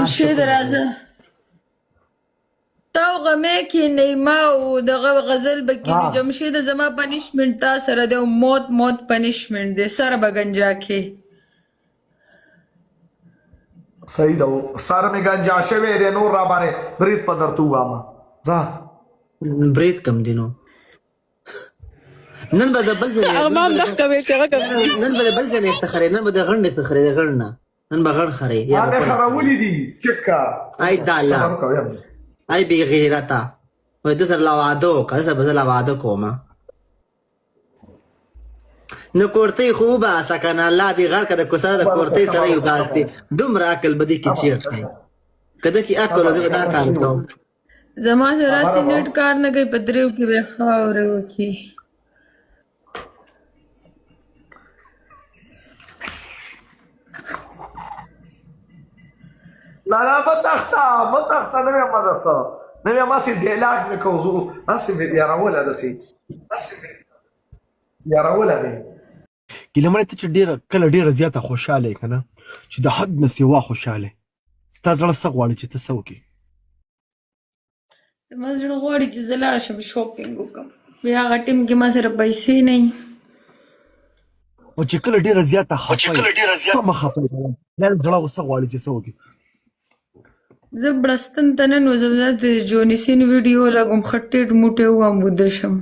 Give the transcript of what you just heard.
جمشید راځه تا غمه کې نیما او دغه غزل بکی دی جمشید زما پنیشمنت تا سره دی موت پنیشمنت دی سره بغنجا کې صحیح ده سره مې گنجا شوی دی نور را باندې برید په درته واما ځه برید کم دی نو نن به د بل ځای ارمان دغه به چې راکم نن به د بل ځای افتخاري نن به د غړ افتخاري د غړ نه نن به غړ خري یا هغه خراولې دي چکا ای دالا ای بی غیرتا وای د سر لا وعده وکړه سر به لا وعده کومه نو کورتۍ خوبه سکن الله دی غر کده کوسره د کورتۍ سره یو باسي دومره عقل بدی کی چیرته کده کی عقل زه دا کار کوم زما سره سینټ کار نه کوي پدریو کې به خاورې وکي لا متخته نه مې مدرسه نه مې ماسي ډیلاګ مې کوزو ماسي مې یاروله دسي یاروله مې ګیله منه ته چې کله ډېره زیاته خوشحاله یې که نه چې د حد نه سوا خوشحاله ستا زړه څه غواړي چې ته څه وکړې زما زړه غواړي چې زه لاړه شم شاپینګ وکړم بیا هغه ټیم کې ما سره پیسې نه وي او چې کله ډېره زیاته خفه یې سمه خفه یې بیا زړه څه غواړي چې څه وکړې زه بړستن ته نن وځم د جونیسین ویډیو لګوم ښه ټیټ موټی وم وده شم